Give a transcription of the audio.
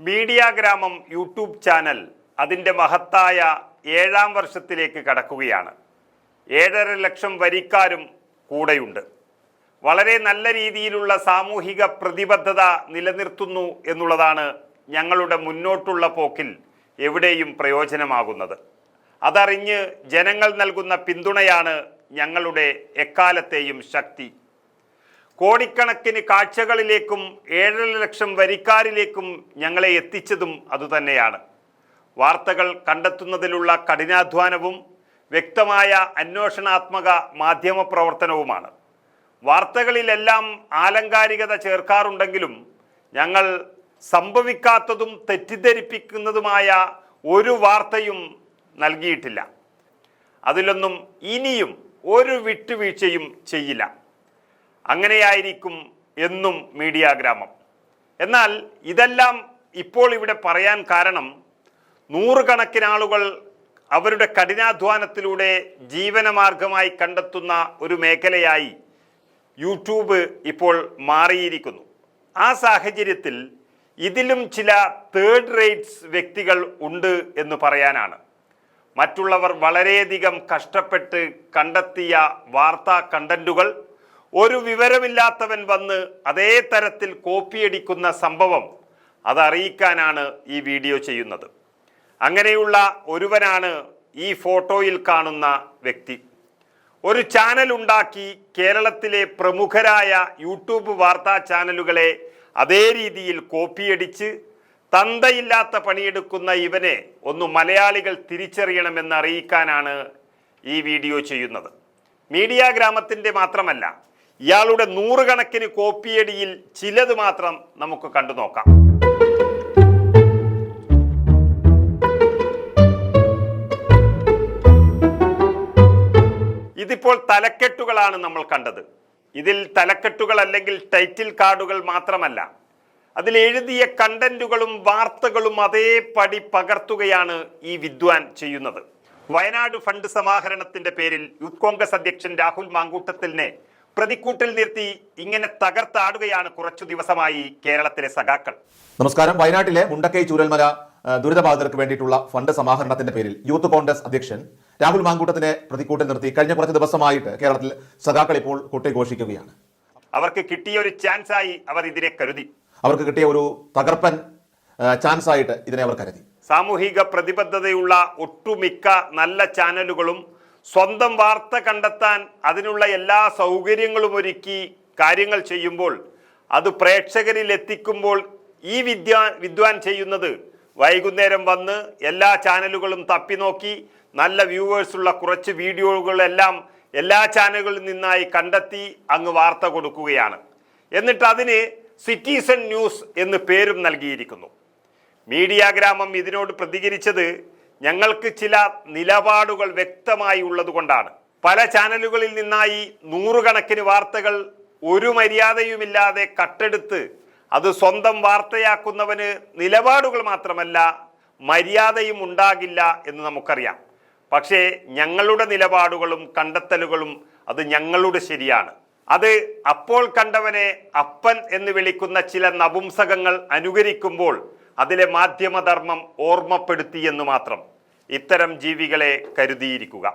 Media ഗ്രാമം YouTube channel അതിൻ്റെ മഹത്തായ 7ാം വർഷത്തിലേക്ക് കടക്കുകയാണ്. 7.5 ലക്ഷം വരിക്കാരും കൂടെയുണ്ട്. വളരെ നല്ല രീതിയിലുള്ള സാമൂഹിക പ്രതിബദ്ധത നിലനിർത്തുന്നു എന്നുള്ളതാണ് ഞങ്ങളുടെ മുന്നോട്ടുള്ള പോക്കിൽ എവിടെയും പ്രയോജനമാകുന്നത്. അതറിഞ്ഞ് ജനങ്ങൾ നൽകുന്ന പിന്തുണയാണ് ഞങ്ങളുടെ എക്കാലത്തെയും ശക്തി. കോടിക്കണക്കിന് കാഴ്ചകളിലേക്കും 7.5 ലക്ഷം വരിക്കാരിലേക്കും ഞങ്ങളെ എത്തിച്ചതും അതുതന്നെയാണ്. വാർത്തകൾ കണ്ടെത്തുന്നതിലുള്ള കഠിനാധ്വാനവും വ്യക്തമായ അന്വേഷണാത്മക മാധ്യമ പ്രവർത്തനവുമാണ്. വാർത്തകളിലെല്ലാം ആലങ്കാരികത ചേർക്കാറുണ്ടെങ്കിലും ഞങ്ങൾ സംഭവിക്കാത്തതും തെറ്റിദ്ധരിപ്പിക്കുന്നതുമായ ഒരു വാർത്തയും നൽകിയിട്ടില്ല. അതിലൊന്നും ഇനിയും ഒരു വിട്ടുവീഴ്ചയും ചെയ്യില്ല. അങ്ങനെയായിരിക്കും എന്നും മീഡിയ ഗ്രാമം. എന്നാൽ ഇതെല്ലാം ഇപ്പോൾ ഇവിടെ പറയാൻ കാരണം നൂറുകണക്കിന് ആളുകൾ അവരുടെ കഠിനാധ്വാനത്തിലൂടെ ജീവനമാർഗമായി കണ്ടെത്തുന്ന ഒരു മേഖലയായി യൂട്യൂബ് ഇപ്പോൾ മാറിയിരിക്കുന്നു. ആ സാഹചര്യത്തിൽ ഇതിലും ചില തേർഡ് റേറ്റ്സ് വ്യക്തികൾ ഉണ്ട് എന്ന് പറയാനാണ്. മറ്റുള്ളവർ വളരെയധികം കഷ്ടപ്പെട്ട് കണ്ടെത്തിയ വാർത്താ കണ്ടന്റുകൾ ഒരു വിവരമില്ലാത്തവൻ വന്ന് അതേ തരത്തിൽ കോപ്പിയടിക്കുന്ന സംഭവം അതറിയിക്കാനാണ് ഈ വീഡിയോ ചെയ്യുന്നത്. അങ്ങനെയുള്ള ഒരുവനാണ് ഈ ഫോട്ടോയിൽ കാണുന്ന വ്യക്തി. ഒരു ചാനൽ ഉണ്ടാക്കി കേരളത്തിലെ പ്രമുഖരായ യൂട്യൂബ് വാർത്താ ചാനലുകളെ അതേ രീതിയിൽ കോപ്പിയടിച്ച് തന്തയില്ലാത്ത പണിയെടുക്കുന്ന ഇവനെ ഒന്ന് മലയാളികൾ തിരിച്ചറിയണമെന്ന് അറിയിക്കാനാണ് ഈ വീഡിയോ ചെയ്യുന്നത്. മീഡിയ ഗ്രാമത്തിൻ്റെ മാത്രമല്ല, ഇയാളുടെ നൂറുകണക്കിന് കോപ്പിയടിയിൽ ചിലത് മാത്രം നമുക്ക് കണ്ടു നോക്കാം. ഇതിപ്പോൾ തലക്കെട്ടുകളാണ് നമ്മൾ കണ്ടത്. ഇതിൽ തലക്കെട്ടുകൾ അല്ലെങ്കിൽ ടൈറ്റിൽ കാർഡുകൾ മാത്രമല്ല, അതിൽ എഴുതിയ കണ്ടന്റുകളും വാർത്തകളും അതേപടി പകർത്തുകയാണ് ഈ വിദ്വാൻ ചെയ്യുന്നത്. വയനാട് ഫണ്ട് സമാഹരണത്തിന്റെ പേരിൽ യൂത്ത് കോൺഗ്രസ് അധ്യക്ഷൻ രാഹുൽ മാങ്കൂട്ടത്തിലിനെ പ്രതിക്കൂട്ടിൽ നിർത്തി ഇങ്ങനെ തകർത്താടുകയാണ് കുറച്ചു ദിവസമായി കേരളത്തിലെ സഖാക്കൾ. നമസ്കാരം. വയനാട്ടിലെ മുണ്ടക്കൈ ചൂരൽമല ദുരിതബാധിതർക്ക് വേണ്ടിയിട്ടുള്ള ഫണ്ട് സമാഹരണത്തിന്റെ പേരിൽ യൂത്ത് കോൺഗ്രസ് അധ്യക്ഷൻ രാഹുൽ മാങ്കൂട്ടത്തിനെ പ്രതിക്കൂട്ടിൽ നിർത്തി കഴിഞ്ഞ കുറച്ച് ദിവസമായിട്ട് കേരളത്തിൽ സഖാക്കൾ ഇപ്പോൾ കൊട്ടിഘോഷിക്കുകയാണ്. അവർക്ക് കിട്ടിയ ഒരു ചാൻസായി അവർ ഇതിനെ കരുതി. അവർക്ക് കിട്ടിയ ഒരു തകർപ്പൻ ചാൻസ് ആയിട്ട് ഇതിനെ അവർ കരുതി. സാമൂഹിക പ്രതിബദ്ധതയുള്ള ഒട്ടുമിക്ക നല്ല ചാനലുകളും സ്വന്തം വാർത്ത കണ്ടെത്താൻ അതിനുള്ള എല്ലാ സൗകര്യങ്ങളും ഒരുക്കി കാര്യങ്ങൾ ചെയ്യുമ്പോൾ അത് പ്രേക്ഷകരിൽ എത്തിക്കുമ്പോൾ ഈ വിദ്വാൻ ചെയ്യുന്നത് വൈകുന്നേരം വന്ന് എല്ലാ ചാനലുകളും തപ്പി നോക്കി നല്ല വ്യൂവേഴ്സുള്ള കുറച്ച് വീഡിയോകളെല്ലാം എല്ലാ ചാനലുകളിൽ നിന്നായി കണ്ടെത്തി അങ്ങ് വാർത്ത കൊടുക്കുകയാണ്. എന്നിട്ട് അതിന് സിറ്റിസൺ ന്യൂസ് എന്ന് പേരും നൽകിയിരിക്കുന്നു. മീഡിയ ഗ്രാമം ഇതിനോട് പ്രതികരിച്ചത് ഞങ്ങൾക്ക് ചില നിലപാടുകൾ വ്യക്തമായി ഉള്ളതുകൊണ്ടാണ്. പല ചാനലുകളിൽ നിന്നായി നൂറുകണക്കിന് വാർത്തകൾ ഒരു മര്യാദയുമില്ലാതെ കട്ടെടുത്ത് അത് സ്വന്തം വാർത്തയാക്കുന്നവന് നിലപാടുകൾ മാത്രമല്ല മര്യാദയും ഉണ്ടാകില്ല എന്ന് നമുക്കറിയാം. പക്ഷേ ഞങ്ങളുടെ നിലപാടുകളും കണ്ടെത്തലുകളും അത് ഞങ്ങളുടെ ശരിയാണ്. അത് അപ്പോൾ കണ്ടവനെ അപ്പൻ എന്ന് വിളിക്കുന്ന ചില നപുംസകങ്ങൾ അനുകരിക്കുമ്പോൾ അതിലെ മാധ്യമധർമ്മം ഓർമ്മപ്പെടുത്തി എന്ന് മാത്രം. ഇത്തരം ജീവികളെ കരുതിയിരിക്കുക.